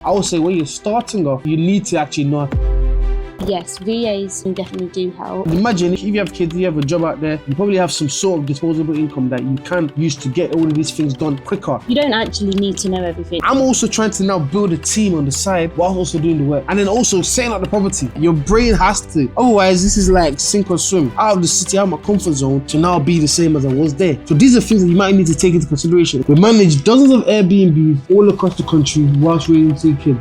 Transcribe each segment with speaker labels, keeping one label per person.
Speaker 1: I would say when you're starting off, you need to actually know.
Speaker 2: Yes, VAs definitely do help.
Speaker 1: Imagine if you have kids, you have a job out there, you probably have some sort of disposable income that you can use to get all of these things done quicker.
Speaker 2: You don't actually need to know everything.
Speaker 1: I'm also trying to now build a team on the side while also doing the work. And then also setting up the property. Your brain has to. Otherwise, this is like sink or swim. Out of the city, out of my comfort zone to now be the same as I was there. So these are things that you might need to take into consideration. We manage dozens of Airbnbs all across the country whilst raising 2 kids.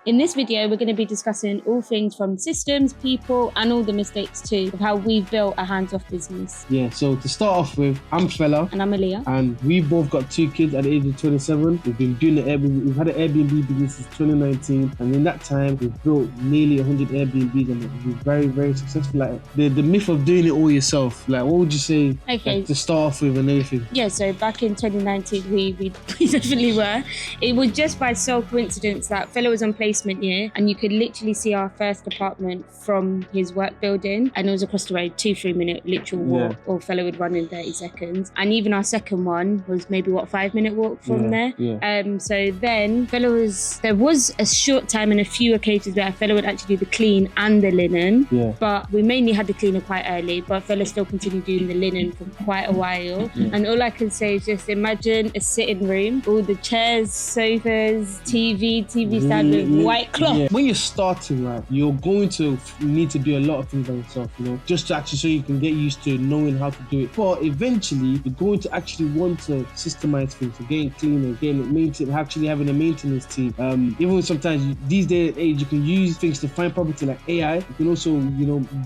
Speaker 2: In this video, we're going to be discussing all things from systems, people, and all the mistakes too of how we've built a hands-off business.
Speaker 1: Yeah, so to start off with, I'm Fella.
Speaker 2: And I'm Aaliyah.
Speaker 1: And we've both got 2 kids at the age of 27. We've been doing we've had an Airbnb business since 2019. And in that time, we've built nearly 100 Airbnbs and we've been very, very successful at it. The myth of doing it all yourself, like what would you say to start off with and everything?
Speaker 2: Yeah, so back in 2019, we definitely were. It was just by sole coincidence that Fella was on placement year and you could literally see our first apartment from his work building, and it was across the road, 2-3 minute literal walk, or Fella would run in 30 seconds. And even our second one was maybe 5-minute walk from there. So then there was a short time and a few occasions where Fella would actually do the clean and the linen, but we mainly had the cleaner quite early, but Fella still continued doing the linen for quite a while. And all I can say is just imagine a sitting room, all the chairs, sofas, TV stand with white cloth.
Speaker 1: When you're starting, right, you're going to need to do a lot of things by yourself, just to actually so you can get used to knowing how to do it. But eventually, you're going to actually want to systemize things, so getting cleaner, getting it maintained, actually having a maintenance team. Even sometimes these days and age, you can use things to find property like AI. You can also,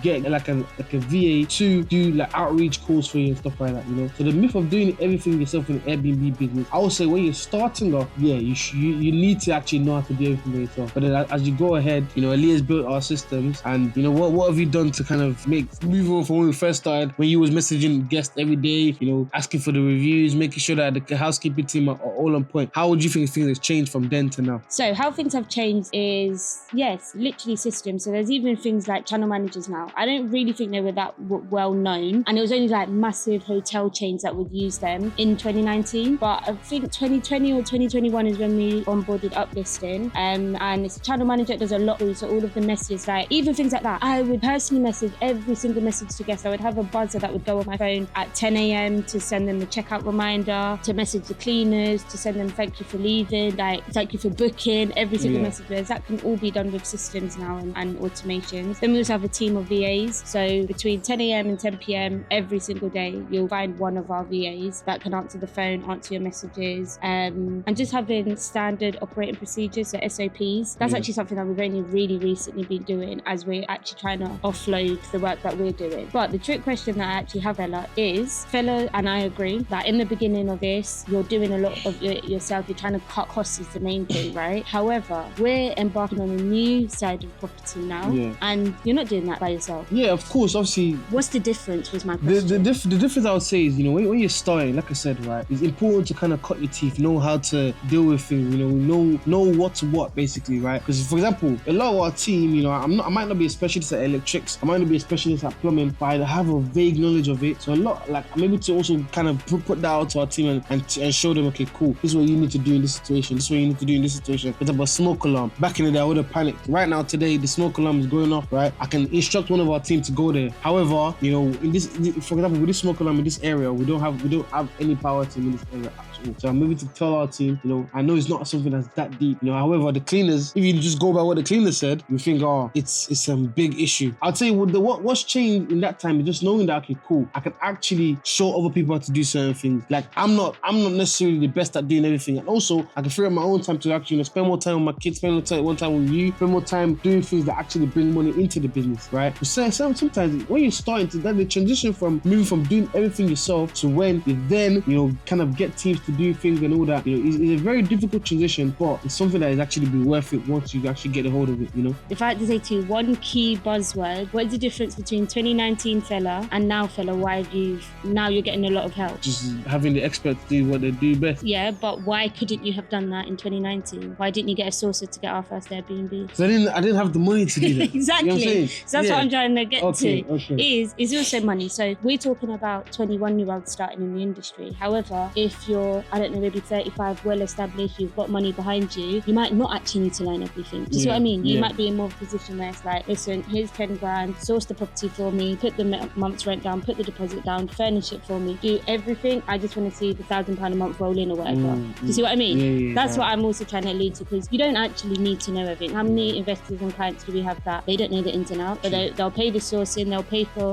Speaker 1: get like a VA to do like outreach calls for you and stuff like that. So the myth of doing everything yourself in an Airbnb business, I would say when you're starting off, you need to actually know how to do everything by yourself. But then as you go ahead, Aaliyah's built our systems, and what have you done to kind of move on from when we first started, when you was messaging guests every day, asking for the reviews, making sure that the housekeeping team are all on point. How would you think things have changed from then to now?
Speaker 2: So how things have changed is, yes, literally systems. So there's even things like channel managers now. I don't really think they were that well known, and it was only like massive hotel chains that would use them in 2019. But I think 2020 or 2021 is when we onboarded Uplisting, and it's a channel manager that does a lot. So all of the messages, like even things like that, I would personally message every single message to guests. I would have a buzzer that would go on my phone at 10 a.m. to send them the checkout reminder, to message the cleaners, to send them thank you for leaving, like thank you for booking, every single message. That can all be done with systems now and automations. Then we also have a team of VAs. So between 10 a.m. and 10 p.m. every single day, you'll find one of our VAs that can answer the phone, answer your messages, and just having standard operating procedures, so SOPs. That's actually something that we've only really recently been doing as we're actually trying to offload the work that we're doing. But the trick question that I actually have, Ella, is Fella and I agree that in the beginning of this, you're doing a lot of it yourself. You're trying to cut costs is the main thing, right? However, we're embarking on a new side of property now, and you're not doing that by yourself. Yeah,
Speaker 1: of course, obviously.
Speaker 2: What's the difference was my question.
Speaker 1: The difference I would say is, when you're starting, like I said, right, it's important to kind of cut your teeth, know how to deal with things, know what's what basically, right? Because for example, a lot of our team, I might not be a specialist at electrics, I might not be a specialist at plumbing, but I have a vague knowledge of it. So a lot, like I'm able to also kind of put that out to our team and show them, okay, cool, this is what you need to do in this situation, this is what you need to do in this situation. It's about smoke alarm. Back in the day, I would have panicked. Right now, today, the smoke alarm is going off, right? I can instruct one of our team to go there. However, in this, for example, with this smoke alarm in this area, we don't have any power team in this area at all. So I'm able to tell our team, I know it's not something that's that deep, however, the cleaners, if you just go by what the cleaner said, you think, oh, it's a big issue. I'll tell you what's changed in that time is just knowing that, okay, cool, I can actually show other people how to do certain things. Like I'm not necessarily the best at doing everything, and also I can free up my own time to actually spend more time with my kids, spend more time with you, spend more time doing things that actually bring money into the business, right? So sometimes when you're starting to, then the transition from moving from doing everything yourself to when you then kind of get teams to do things and all that, is a very difficult transition, but it's something that is actually be worth it once you actually get a hold of it.
Speaker 2: If I had to say to you one key buzzword, what is the difference between 2019 Fella and now Fella? Why you're getting a lot of help?
Speaker 1: Just having the experts do what they do best.
Speaker 2: Yeah, but why couldn't you have done that in 2019? Why didn't you get a sourcer to get our first Airbnb?
Speaker 1: Because I didn't have the money to do that.
Speaker 2: Exactly.
Speaker 1: You know what I'm saying?
Speaker 2: So that's what I'm trying to get to.
Speaker 1: Okay.
Speaker 2: Is also money. So we're talking about 21-year-olds starting in the industry. However, if you're you're, I don't know, maybe 35, well established, you've got money behind you, you might not actually need to learn everything. Do you see what I mean? You might be in more of a position where it's like, listen, here's 10 grand, source the property for me, put the month's rent down, put the deposit down, furnish it for me, do everything. I just want to see the £1,000 a month roll in or whatever. Do you see what I mean? That's what I'm also trying to allude to, because you don't actually need to know everything. How many investors and clients do we have that they don't know the ins and outs, but they'll pay the sourcing,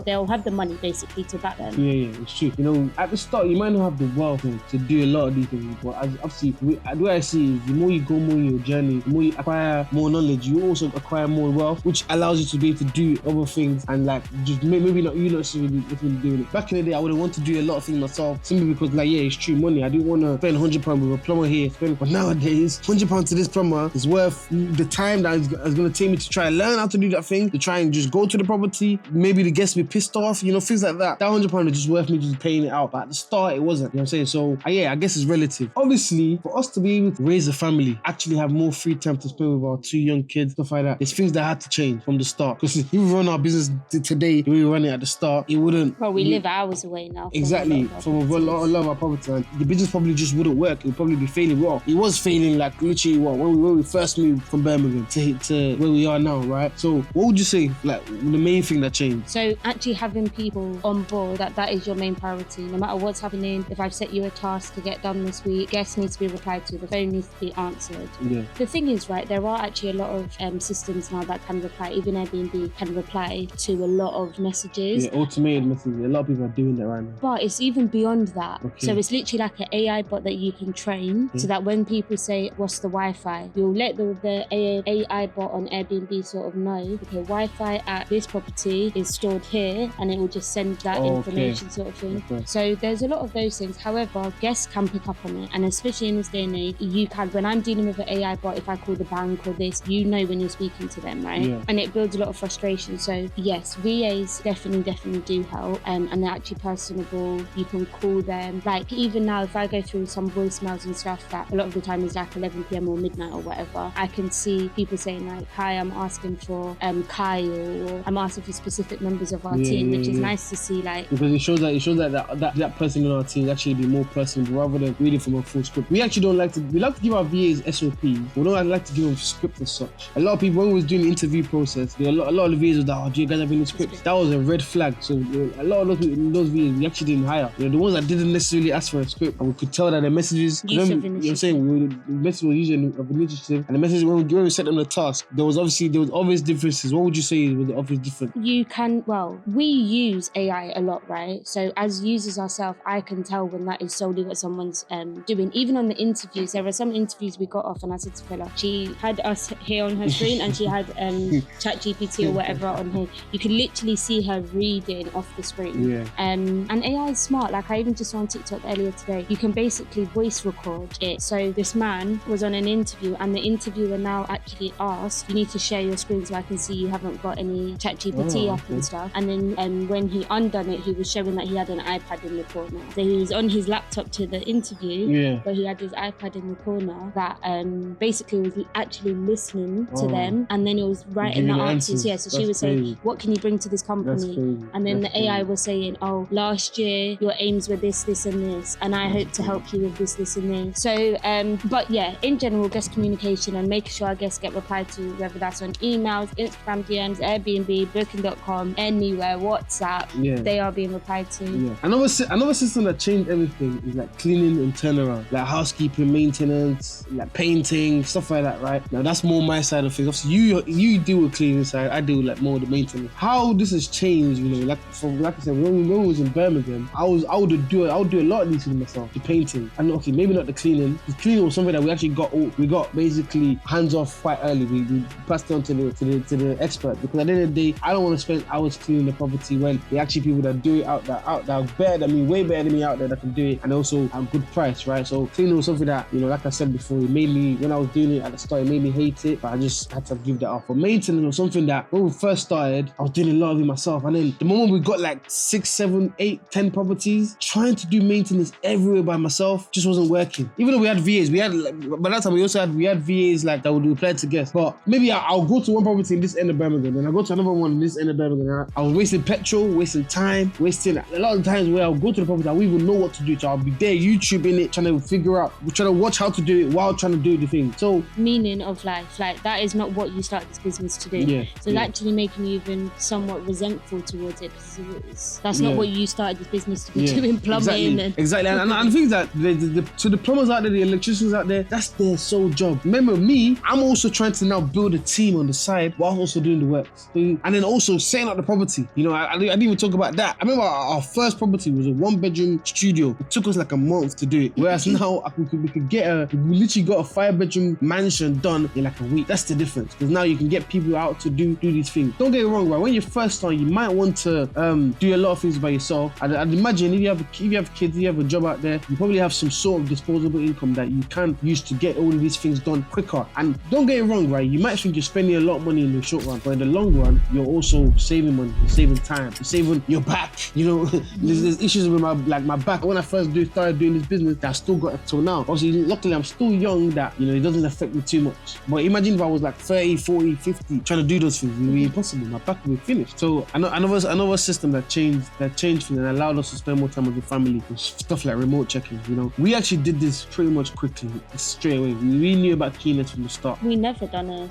Speaker 2: they'll have the money basically to back them.
Speaker 1: Yeah, it's true. You know, at the start, you might not have the wealth to do a lot of these things, but obviously, the way I see it, the more you go more in your journey, the more you acquire more knowledge, you also acquire more wealth, which allows you to be able to do other things and like just maybe not you not necessarily doing it. Back in the day, I would have wanted to do a lot of things myself, simply because like, yeah, it's true money. I didn't want to spend £100 with a plumber here, but nowadays, £100 to this plumber is worth the time that it's going to take me to try and learn how to do that thing, to try and just go to the property, maybe the guests be pissed off, you know, things like that. That £100 is just worth me just paying it out. But at the start, it wasn't, you know what I'm saying? So yeah, I guess it's relative. Obviously, for us to be able to raise a family, actually have more free time to spend with our 2 young kids, stuff like that, there's things that had to change from the start. Because if we run our business today, the way we run it at the start, it wouldn't.
Speaker 2: Well, we live hours away now.
Speaker 1: Exactly, from a lot of our property. And the business probably just wouldn't work. It would probably be failing. Well, it was failing like literally when we first moved from Birmingham to where we are now, right? So what would you say, like, the main thing that changed?
Speaker 2: So actually having people on board, that is your main priority. No matter what's happening, if I've set you a task to get done this week, guests need to be replied to, the phone needs to be answered.
Speaker 1: Yeah.
Speaker 2: The thing is, right, there are actually a lot of systems now that can reply. Even Airbnb can reply to a lot of messages.
Speaker 1: Yeah, automated messages. A lot of people are doing that right now.
Speaker 2: But it's even beyond that.
Speaker 1: Okay.
Speaker 2: So it's literally like an AI bot that you can train, so that when people say, what's the Wi-Fi, you'll let the AI bot on Airbnb sort of know, okay, Wi-Fi at this property is stored here, and it will just send that information sort of thing.
Speaker 1: Okay.
Speaker 2: So there's a lot of those things. However, guests can pick up on it, and especially in this day and age, you can, when I'm dealing with an AI bot, if I call the bank or this, you know when you're speaking to them, right? Yeah. And it builds a lot of frustration. So yes, VAs definitely do help, and they're actually personable. You can call them. Like even now, if I go through some voicemails and stuff that a lot of the time is like 11 p.m. or midnight or whatever, I can see people saying like, hi, I'm asking for Kyle, or I'm asking for specific members of our team, which is nice to see. Like,
Speaker 1: because it shows that person in our team actually be more personal rather than reading from a full script. We actually don't like to. We like to give our VAs SOPs. We don't like to give them script as such. A lot of people, when we was doing the interview process, a lot of the VAs was like, oh, do you guys have any scripts? That was a red flag. So a lot of those VAs we actually didn't hire. You know, the ones that didn't necessarily ask for a script, and we could tell that the messages, you know what I'm saying, the message was usually of initiative, and the message when we set them the task, there was obvious differences. What would you say was the obvious difference?
Speaker 2: We use AI a lot, right? So as users ourselves, I can tell when that is solely what someone's doing. Even on the interviews, there were some interviews we got off, and I said to Fela, she had us here on her screen, and she had ChatGPT or whatever on here. You can literally see her reading off the screen. Yeah. And AI is smart. Like I even just saw on TikTok earlier today, you can basically voice record it. So this man was on an interview, and the interviewer now actually asked, you need to share your screen so I can see you haven't got any ChatGPT up and stuff. And then when he undone it, he was showing that he had an iPad in the corner. So he was on his laptop to the interview, but he had his iPad in the corner that basically was actually listening to them, and then it was writing the answers. Yeah, so she was saying, what can you bring to this company? And then the AI was saying, oh, last year your aims were this, and this, and I hope to help you with this, and this. So, but yeah, in general, guest communication and making sure our guests get replied to, whether that's on emails, Instagram DMs, Airbnb, Booking.com, anywhere, WhatsApp, they are being replied to. Yeah. Another
Speaker 1: system that changed everything is like cleaning and turnaround, like housekeeping, maintenance, like painting, stuff like that, right? Now that's more my side of things. Obviously, you deal with cleaning side, I deal with like more the maintenance. How this has changed, you know, like I said, when we was in Birmingham, I would do a lot of these things myself, the painting, and okay, maybe not the cleaning. The cleaning was something that we actually got basically hands off quite early. We passed it on to the expert, because at the end of the day, I don't want to spend hours cleaning the property when there are actually people that do it out there are better than me, way better than me out there that can do it, and also at a good price, right? So cleaning was something that, you know, like I said before, it made me, when I was doing it at the start, it made me hate it, but I just had to give that up. But maintenance was something that when we first started, I was doing a lot of it myself, and then the moment we got like 6, 7, 8, 10 properties, trying to do maintenance everywhere by myself just wasn't working. Even though we had VAs, by that time we had VAs like that would reply to guests, but maybe I'll go to one property in this end of Birmingham, and I'll go to another one in this end of Birmingham. I was wasting petrol, wasting time, wasting a lot of times where I'll go to the property, I won't even know what to do, so I'll be there YouTube in it, trying to figure out, trying to watch how to do it while trying to do the thing. So
Speaker 2: meaning of life, like that is not what you started this business to do. So it's actually making you even somewhat resentful towards it, because that's not what you started this business to be doing, plumbing.
Speaker 1: Exactly. And things that so the plumbers out there, the electricians out there, that's their sole job. Remember me, I'm also trying to now build a team on the side while also doing the works. And then also setting up the property. You know, I didn't even talk about that. I remember our first property was a 1-bedroom studio. It took us like a month to do it. Whereas now we literally got a 5-bedroom mansion done in like a week. That's the difference. Because now you can get people out to do these things. Don't get it wrong, right? When you first start, you might want to do a lot of things by yourself. I'd imagine if you have kids, you have a job out there, you probably have some sort of disposable income that you can use to get all of these things done quicker. And don't get it wrong, right? You might think you're spending a lot of money in the short run, but in the long run, you're also saving money, you're saving time, you're saving your back. You know, there's issues with my back. When I first started doing this business, that I still got it till now. Obviously, luckily, I'm still young that, you know, it doesn't affect me too much. But imagine if I was like 30, 40, 50, trying to do those things, it would be impossible. My back would be finished. So another system that changed things and allowed us to spend more time with the family was stuff like remote checking. You know, we actually did this pretty much quickly, straight away. We knew about keyless from the start.
Speaker 2: We never done a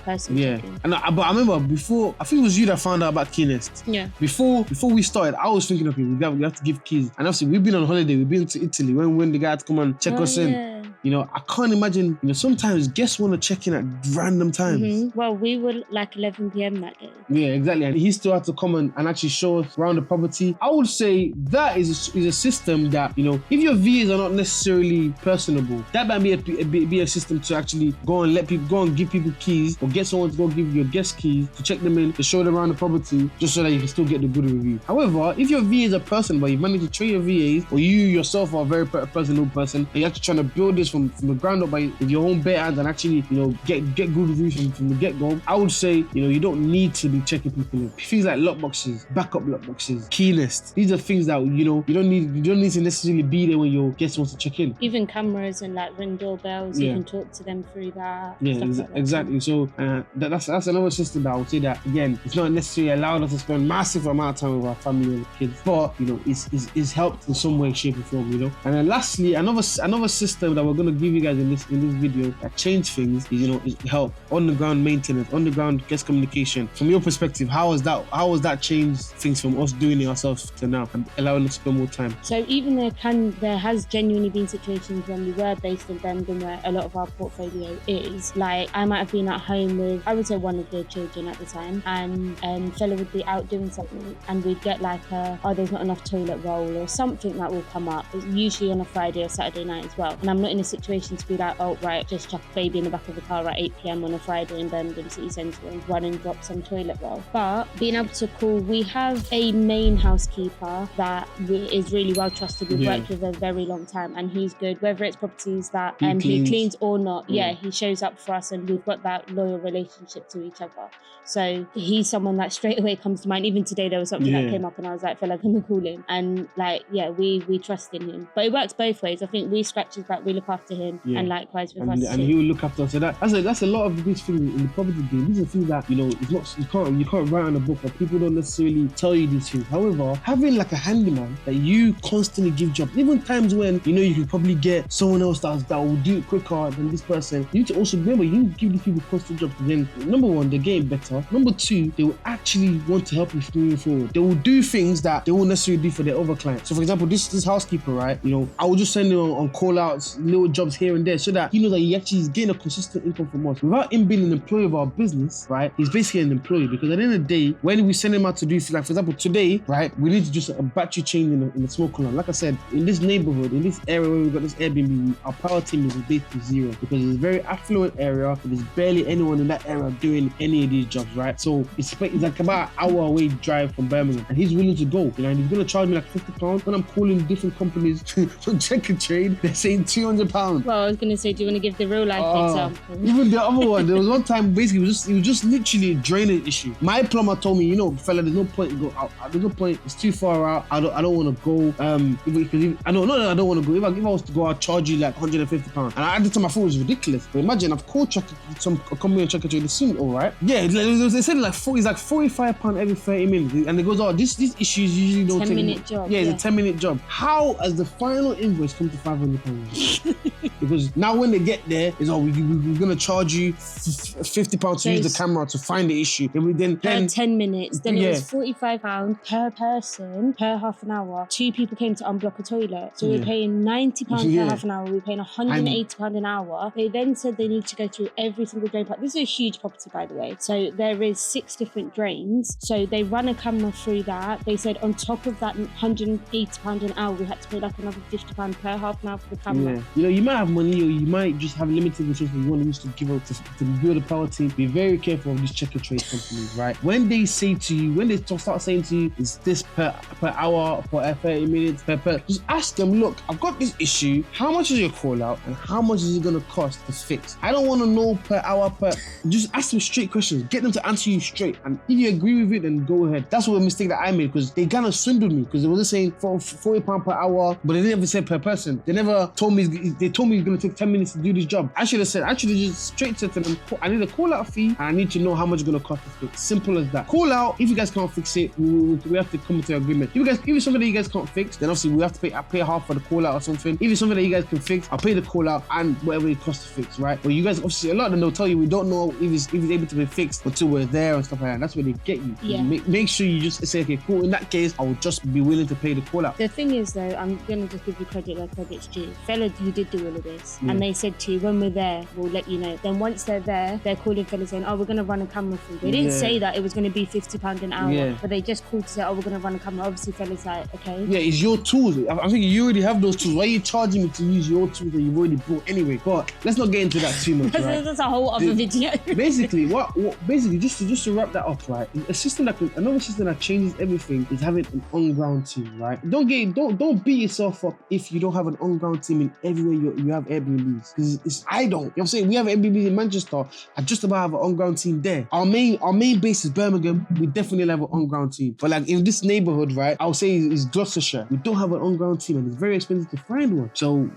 Speaker 2: person checking.
Speaker 1: But I remember before, I think it was you that found out about keyless.
Speaker 2: Yeah.
Speaker 1: Before we started, I was thinking, okay, we have to give keys. And obviously, we've been on holiday. We've been to Italy when the guy had to come and check us in. You know, I can't imagine, you know, sometimes guests want to check in at random times.
Speaker 2: Well, we were like 11 p.m. that day.
Speaker 1: Yeah, exactly. And he still had to come and actually show us around the property. I would say that is a system that, you know, if your VAs are not necessarily personable, that might be a system to actually go and give people keys, or get someone to go give your guest keys to check them in, to show them around the property, just so that you can still get the good review. However, if your VAs are personable, you've managed to train your VAs, or you yourself are a very personal person, and you're actually trying to build this from the ground up with your own bare hands and actually, you know, get good reviews from the get-go, I would say, you know, you don't need to be checking people in. Things like lockboxes, backup lockboxes, key lists. These are things that, you know, you don't need to necessarily be there when your guest wants to check in.
Speaker 2: Even cameras and like ring doorbells, you can talk to them through that.
Speaker 1: Yeah, exactly. So that's another system that I would say that, again, it's not necessarily allowed us to spend massive amount of time with our family and kids, but, you know, it's helped in some way, shape or form, you know. And then lastly, another system that we're going to give you guys in this video that changed things is, you know, is help on the ground maintenance, on the ground guest communication. From your perspective, how has that changed things from us doing it ourselves to now and allowing us to spend more time?
Speaker 2: So even there has genuinely been situations when we were based in Birmingham where a lot of our portfolio is, like, I might have been at home with, I would say, one of the children at the time, and fella would be out doing something, and we'd get like there's not enough toilet roll or something that will come up. It's usually on a Friday or Saturday night as well, and I'm not in a situation to be like, oh right, just chuck a baby in the back of the car at 8 p.m. on a Friday in Birmingham City Centre and run and drop some toilet roll. But being able to call, we have a main housekeeper that is really well trusted. We've worked with a very long time, and he's good, whether it's properties that he cleans or not. He shows up for us, and we've got that loyal relationship to each other. So he's someone that straight away comes to mind. Even today there was something that came up and I was like, fella, can we call him? And like, we trust in him. But it works both ways. I think we scratch his back, we look after him, and likewise with us.
Speaker 1: And he will look after us. So that's a lot of these things in the property game. These are things that, you know, it's not, you can't write on a book, or people don't necessarily tell you these things. However, having like a handyman that you constantly give jobs, even times when, you know, you can probably get someone else that will do it quicker than this person, you need to also remember, you need to give these people constant jobs. Then number one, they're getting better. Number two, they will actually want to help you moving forward. They will do things that they won't necessarily do for their other clients. So for example, this housekeeper, right, you know, I will just send him on call outs, little jobs here and there, so that he knows that he actually is getting a consistent income from us without him being an employee of our business, right? He's basically an employee, because at the end of the day, when we send him out to do, like for example today, right, we need to do a battery change in the smoke alarm. Like I said, in this neighborhood, in this area where we've got this Airbnb, our power team is basically zero, because it's a very affluent area, and there's barely anyone in that area doing any of these jobs, right? So it's like about an hour away drive from Birmingham, and he's willing to go, you know, and he's going to charge me like £50 when I'm calling different companies to check a trade. They're saying £200 £45.
Speaker 2: Well, I was going to say, do you want to give the real life example?
Speaker 1: Even the other one, there was one time basically it was just literally a drainage issue. My plumber told me, fella, there's no point in go out. There's no point. It's too far out. I don't want to go. I don't want to go. If I was to go, I'll charge you like £150. And at the time I thought it was ridiculous. But imagine I've called some company and check it. They seem all right. Yeah, they said like it's like £45 every 30 minutes. And it goes, these issues usually don't take
Speaker 2: 10-minute job.
Speaker 1: Yeah, it's a 10-minute job. How has the final invoice come to £500? Because now when they get there, it's we're gonna charge you £50 to use the camera to find the issue. Then
Speaker 2: per 10 minutes. Then it was £45 per person per half an hour. 2 people came to unblock a toilet, so we're paying £90 per half an hour. We're paying £180 an hour. They then said they need to go through every single drain pipe. This is a huge property, by the way. So there is 6 different drains. So they run a camera through that. They said on top of that £180 an hour, we had to pay like another £50 per half an hour for the camera.
Speaker 1: Yeah. You might have money, or you might just have limited resources you want to give out to build a power team. Be very careful of these check and trade companies, right? When they say to you, when they start saying to you, is this per hour, per 30 minutes, per, just ask them, look, I've got this issue. How much is your call out, and how much is it going to cost to fix? I don't want to know per hour, just ask them straight questions. Get them to answer you straight. And if you agree with it, then go ahead. That's what a mistake that I made, because they kind of swindled me, because they were just saying for £40 per hour, but they didn't ever say per person. They never told me, they told me it's going to take 10 minutes to do this job. I should have just straight said to them, I need a call out fee, and I need to know how much it's going to cost to fix. Simple as that. Call out, if you guys can't fix it, we have to come to an agreement. If it's something that you guys can't fix, then obviously we have to pay half for the call out or something. If it's something that you guys can fix, I'll pay the call out and whatever it costs to fix, right? But you guys, obviously, a lot of them will tell you we don't know if it's able to be fixed until we're there and stuff like that. That's where they get you.
Speaker 2: Yeah.
Speaker 1: Make sure you just say, okay, cool. In that case, I will just be willing to pay the call out.
Speaker 2: The thing is, though, I'm going to just give you credit where credit's due. Fella, you did do all of this. And they said to you, when we're there, we'll let you know. Then once they're there, they're calling fella saying, we're going to run a camera through. They didn't say that it was going to be £50 an hour, but they just called to say, we're going to run a camera. Obviously, fella's like, okay. Yeah,
Speaker 1: it's your tools. I think you already have those tools. Why are you charging me to use your tools that you've already bought anyway? But let's not get into that too much, right?
Speaker 2: That's a whole other video.
Speaker 1: Basically, just to wrap that up, right? Another system that changes everything is having an on-ground team, right? Don't beat yourself up if you don't have an on-ground team in everywhere you have Airbnbs. Because I don't. You know what I'm saying? We have Airbnbs in Manchester. I just about have an on-ground team there. Our main base is Birmingham. We definitely have an on-ground team. But like in this neighborhood, right? I would say is Gloucestershire. We don't have an on-ground team, and it's very expensive to find one. So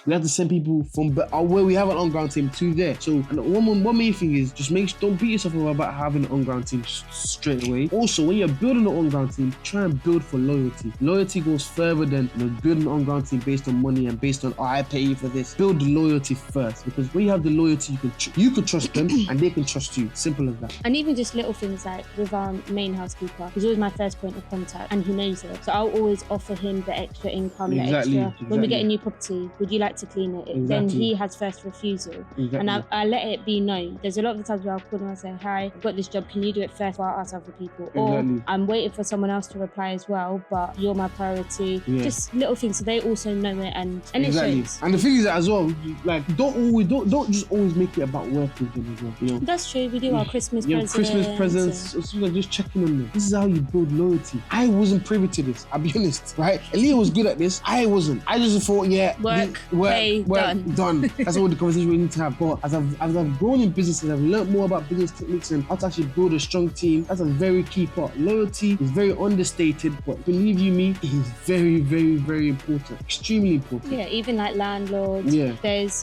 Speaker 1: we have to send people from where we have an on-ground team to there. So one main thing is just don't beat yourself up about having an on-ground team straight away. Also, when you're building an on-ground team, try and build for loyalty. Loyalty goes further than building an on-ground team based on money and based on I pay you for this. Build the loyalty first, because when you have the loyalty, you can trust them and they can trust you. Simple as that.
Speaker 2: And even just little things like with our main housekeeper, he's always my first point of contact, and he knows it. So I'll always offer him the extra income,
Speaker 1: Exactly.
Speaker 2: When we get a new property, would you like to clean it? Then he has first refusal. And I let it be known. There's a lot of the times where I'll call him and say, hi, I've got this job, can you do it first while I ask other people? Or I'm waiting for someone else to reply as well, but you're my priority. Just little things so they also know it, and it shows.
Speaker 1: And the thing is that as well, like don't just always make it about work with them as well, you know?
Speaker 2: That's true. We do our Christmas presents.
Speaker 1: Christmas presents. Just checking on them. This is how you build loyalty. I wasn't privy to this, I'll be honest, right? Aaliyah was good at this. I wasn't. I just thought, work, done. That's all the conversation we need to have. But as I've grown in businesses, I've learned more about business techniques and how to actually build a strong team. That's a very key part. Loyalty is very understated, but believe you me, it is very, very, very important. Extremely important.
Speaker 2: Yeah, even like landlords. Yeah.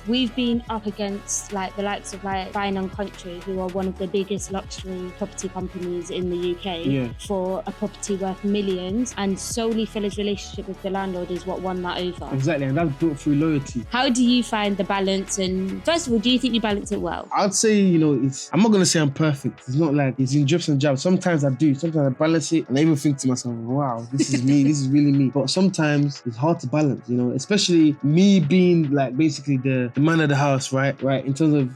Speaker 2: We've been up against like the likes of like Fine & Country, who are one of the biggest luxury property companies in the UK for a property worth millions, and solely Fella's relationship with the landlord is what won that over.
Speaker 1: Exactly, and that's built through loyalty.
Speaker 2: How do you find the balance? And first of all, do you think you balance it well?
Speaker 1: I'd say, I'm not gonna say I'm perfect. It's not like it's in drips and jabs. Sometimes I do. Sometimes I balance it, and I even think to myself, wow, this is me. This is really me. But sometimes it's hard to balance, especially me being like basically the man of the house, right? In terms of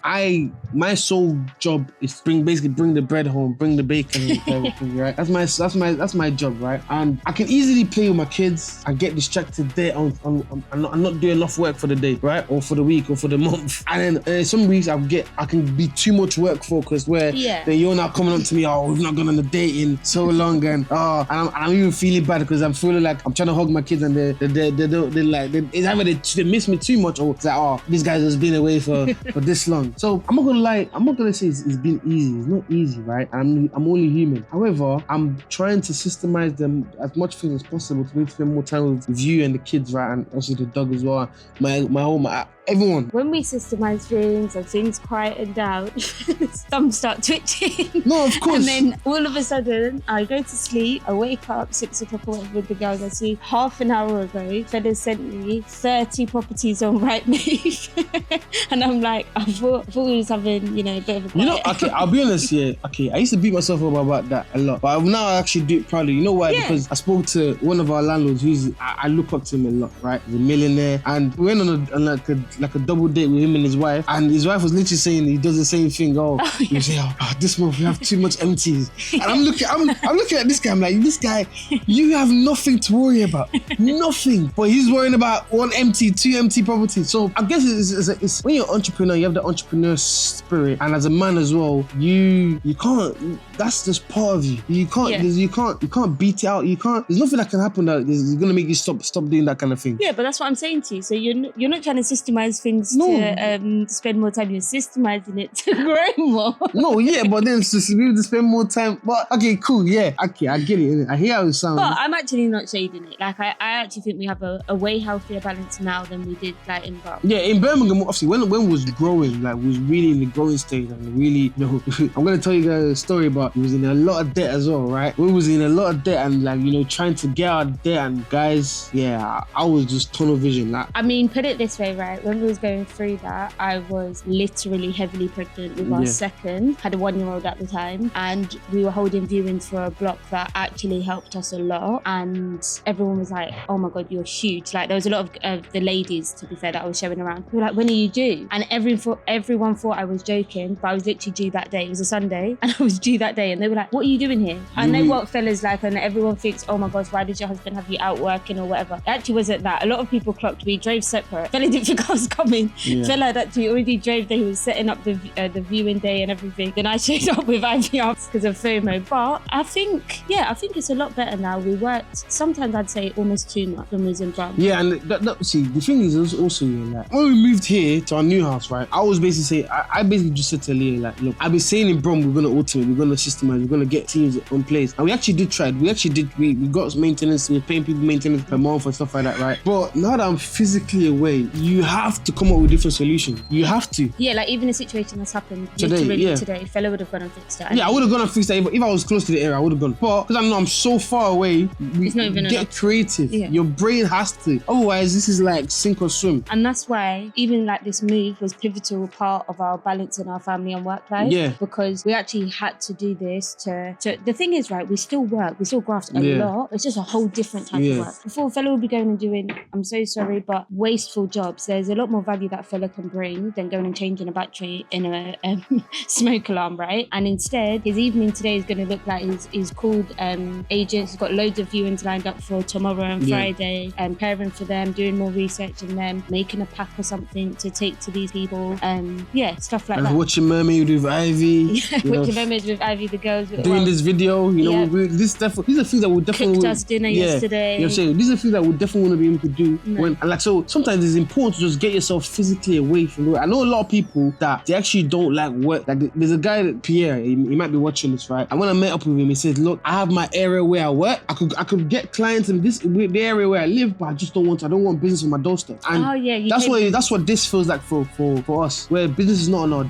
Speaker 1: my sole job is bring the bread home, bring the bacon and everything, right? That's my job, right? And I can easily play with my kids and get distracted there and not do enough work for the day, right? Or for the week or for the month. And then some weeks I can be too much work focused where then you're now coming up to me, we've not gone on a date in so long, and I'm even feeling bad because I'm feeling like I'm trying to hug my kids and it's either they miss me too too much, or it's like, oh, this guy's just been away for this long. So I'm not gonna lie, I'm not gonna say it's been easy. It's not easy, right? I'm only human. However, I'm trying to systemize them as much things as possible to make spend more time with you and the kids, right? And also the dog as well. Everyone.
Speaker 2: When we systemize things and things quieten down, some start twitching.
Speaker 1: No, of course.
Speaker 2: And then all of a sudden, I go to sleep, I wake up 6 o'clock with the girls. I see half an hour ago, fellas sent me 30 properties on Rightmove. And I'm like, I thought we was having, a bit of a quiet.
Speaker 1: Okay, I'll be honest, okay, I used to beat myself up about that a lot, but now I actually do it proudly. You know why? Yeah. Because I spoke to one of our landlords I look up to him a lot, right? He's a millionaire, and we went on like a double date with him and his wife, and his wife was literally saying he does the same thing. You say, this month we have too much empties, and I'm looking at this guy. I'm like, this guy, you have nothing to worry about, nothing. But he's worrying about 1 empty, 2 empty properties. So I guess it's when you're an entrepreneur, you have the entrepreneur spirit, and as a man as well, you can't. That's just part of you. You can't. You can't beat it out. You can't. There's nothing that can happen that is gonna make you stop doing that kind of thing.
Speaker 2: Yeah, but that's what I'm saying to you. So you're not trying to systemize things to spend more time. You're systemizing it to grow more.
Speaker 1: No, yeah, but then to be able to spend more time. But okay, cool, yeah, okay, I get it. I hear how it sounds.
Speaker 2: But I'm actually not shading it. Like I actually think we have a way healthier balance now than we did like in Birmingham. Yeah,
Speaker 1: in Birmingham, obviously, when it was growing, like was really in the growing stage, and really, I'm gonna tell you guys a story about. He was in a lot of debt as well, right? We was in a lot of debt and trying to get out of debt, and guys, I was just tunnel vision. Like,
Speaker 2: I mean, put it this way, right? When we was going through that, I was literally heavily pregnant with our second, had a 1-year-old at the time, and we were holding viewings for a block that actually helped us a lot, and everyone was like, oh my God, you're huge. Like there was a lot of the ladies, to be fair, that I was showing around. We were like, when are you due? And everyone thought I was joking, but I was literally due that day. It was a Sunday, and I was due that day, and they were like, what are you doing here? I know what fellas like, and everyone thinks, oh my gosh, why did your husband have you out working or whatever? It actually wasn't that. A lot of people clocked we drove separate. Fella didn't think I was coming. Fella had actually already drove there. He was setting up the viewing day and everything. Then I showed up with IVRs because of FOMO. But I think it's a lot better now. We worked, sometimes I'd say almost too much when we was in Birmingham.
Speaker 1: Yeah, and see, the thing is also, like, when we moved here to our new house, right, I was basically saying, I basically just said to Leah, like, look, I've been saying in Brom, we're going to automate, we're going to systemize, we're going to get teams in place. And we actually did try. We got maintenance, we were paying people maintenance per month and stuff like that, right? But now that I'm physically away, you have to come up with different solutions. You have to.
Speaker 2: Yeah, like even a situation that's happened today, fella would have gone and fixed it.
Speaker 1: Yeah, I would have gone and fixed it. If I was close to the area, I would have gone. But because I know I'm so far away,
Speaker 2: it's not even
Speaker 1: get creative. Yeah. Your brain has to. Otherwise, this is like sink or swim.
Speaker 2: And that's why even like this move was pivotal part of our balance in our family and work life.
Speaker 1: Yeah.
Speaker 2: Because we actually had to do this to the thing is, right, we still work, we still graft a lot. It's just a whole different type of work. Before, fella would be going and doing, I'm so sorry, but wasteful jobs. There's a lot more value that fella can bring than going and changing a battery in a smoke alarm, right? And instead, his evening today is going to look like he's called agents. He's got loads of viewings lined up for tomorrow and Friday, and preparing for them, doing more research in them, making a pack or something to take to these people. Stuff like that.
Speaker 1: Watching Mermaid with Ivy.
Speaker 2: Watching Mermaids with Ivy, the girls.
Speaker 1: Doing this video, these are things that we definitely
Speaker 2: cooked us dinner yesterday.
Speaker 1: You know what I'm saying? These are things that we definitely want to be able to do. So sometimes it's important to just get yourself physically away from work. I know a lot of people that they actually don't like work. Like there's a guy, Pierre, he might be watching this, right? And when I met up with him, he said, look, I have my area where I work. I could get clients in the area where I live, but I don't want business on my doorstep. And that's what this feels like for us, where business is not on our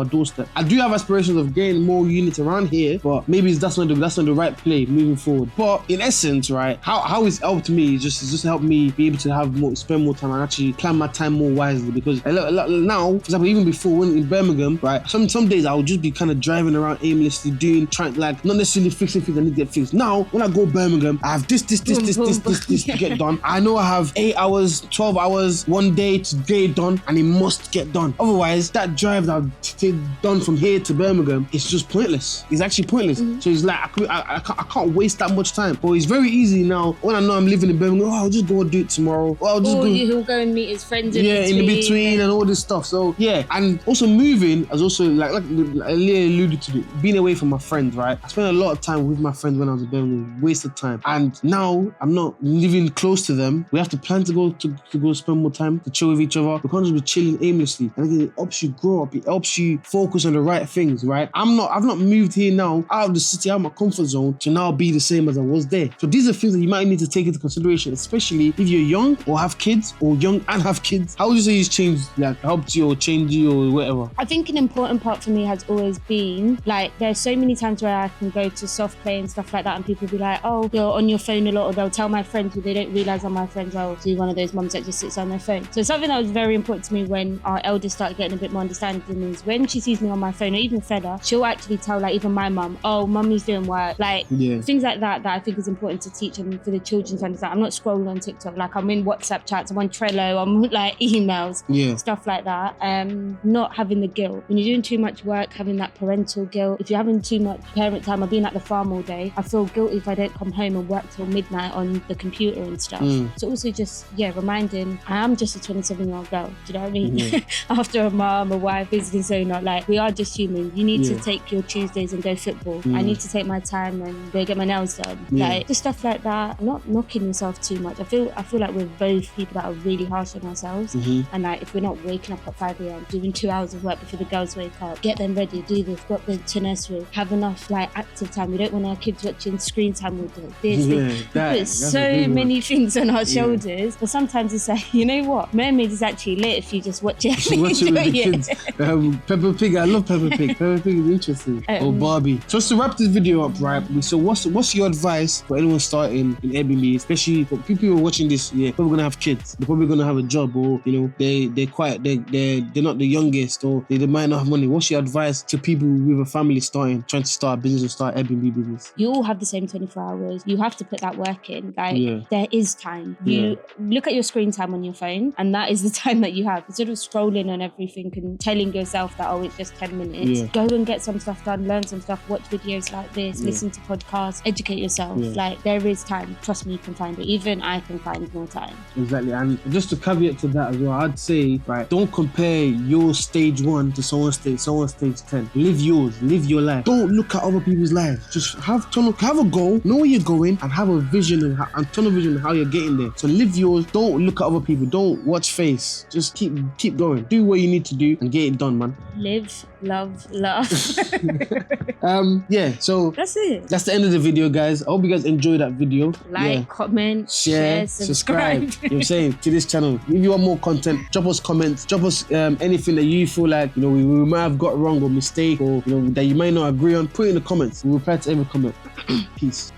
Speaker 1: doorstep. I do have aspirations of getting more units around here, but maybe that's not the right play moving forward. But in essence, right, how it's helped me is just helped me be able to spend more time and actually plan my time more wisely. Because now, for example, even before when in Birmingham, right, some days I would just be kind of driving around aimlessly trying like not necessarily fixing things I need to get fixed. Now when I go Birmingham, I have this to get done. I know I have 8 hours, 12 hours, one day to get it done, and it must get done. Otherwise, that drive that I've done from here to Birmingham is just pointless. It's actually pointless. So it's like I can't waste that much time. But it's very easy now when I know I'm living in Birmingham. I'll just go and do it tomorrow.
Speaker 2: He'll go and meet his friends in
Speaker 1: in between and all this stuff. So yeah, and also moving as also like I alluded to it, being away from my friends, right? I spent a lot of time with my friends when I was in Birmingham, waste of time. And now I'm not living close to them. We have to plan to go spend more time to chill with each other. We can't just be chilling aimlessly. And again, it helps you grow up. It helps you focus on the right things, right? I've not moved here now out of the city, out of my comfort zone to now be the same as I was there. So these are things that you might need to take into consideration, especially if you're young or have kids, or young and have kids. How would you say it's changed, like helped you or changed you or whatever?
Speaker 2: I think an important part for me has always been, like, there's so many times where I can go to soft play and stuff like that and people be like, oh, you're on your phone a lot, or they'll tell my friends who they don't realise are my friends, oh, so you're one of those mums that just sits on their phone. So something that was very important to me when our eldest started getting a bit more understanding is when she sees me on my phone, or even Feda, she'll actually tell, like, even my mum, oh, mummy's doing work. Like, things like that I think is important to teach and for the children to understand. I'm not scrolling on TikTok, like I'm in WhatsApp chats, I'm on Trello, I'm like emails, stuff like that. Not having the guilt. When you're doing too much work, having that parental guilt. If you're having too much parent time or being at the farm all day, I feel guilty if I don't come home and work till midnight on the computer and stuff. So also just, reminding, I am just a 27-year-old girl. Do you know what I mean? After a mom, a wife, business owner, like, we are just human. You need to take your Tuesdays and go football. I need to take my time and go get my nails done. Like, just stuff like that. Not knocking yourself too much. I feel like we're both people that are really harsh on ourselves. And like, if we're not waking up at 5 a.m, doing 2 hours of work before the girls wake up, get them ready, do this, got them to nursery, have enough like active time. We don't want our kids watching screen time all day. Put so many things on our shoulders. But sometimes it's like, you know what? Mermaid is actually lit if you just watch it.
Speaker 1: Watch it with the kids. Peppa Pig, I love Peppa Pig. Peppa Pig is interesting. Or Barbie. So to wrap this video up, right? So what's your advice for anyone starting in Airbnb, especially for people who are watching this? Yeah, probably gonna have kids. They're probably gonna have a job, or they're not the youngest, or they might not have money. What's your advice to people with a family trying to start a business or start Airbnb business?
Speaker 2: You all have the same 24 hours. You have to put that work in. Like, there is time. You look at your screen time on your phone, and that is the time that you have. Instead of scrolling on everything and telling yourself that, oh, it's just 10 minutes, go and get some stuff done, learn some stuff, watch videos like this, listen to podcasts, educate yourself. Like, there is time. Trust me, you can find it. Even I can find more time.
Speaker 1: Exactly. And just to caveat to that as well, I'd say, right, don't compare your stage 1 to someone's stage 10. Live yours. Live your life. Don't look at other people's lives. Just have a goal, know where you're going, and have a vision and tunnel vision of how you're getting there. So live yours. Don't look at other people. Don't watch face. Just keep going. Do what you need to do and get it done, man.
Speaker 2: Live, love, laugh.
Speaker 1: So
Speaker 2: that's it.
Speaker 1: That's the end of the video, guys. I hope you guys enjoyed that video.
Speaker 2: Like, comment, share, subscribe.
Speaker 1: You know what I'm saying, to this channel. If you want more content, drop us comments, drop us anything that you feel like, we might have got wrong or mistake, or that you might not agree on. Put it in the comments. We'll reply to every comment. Peace.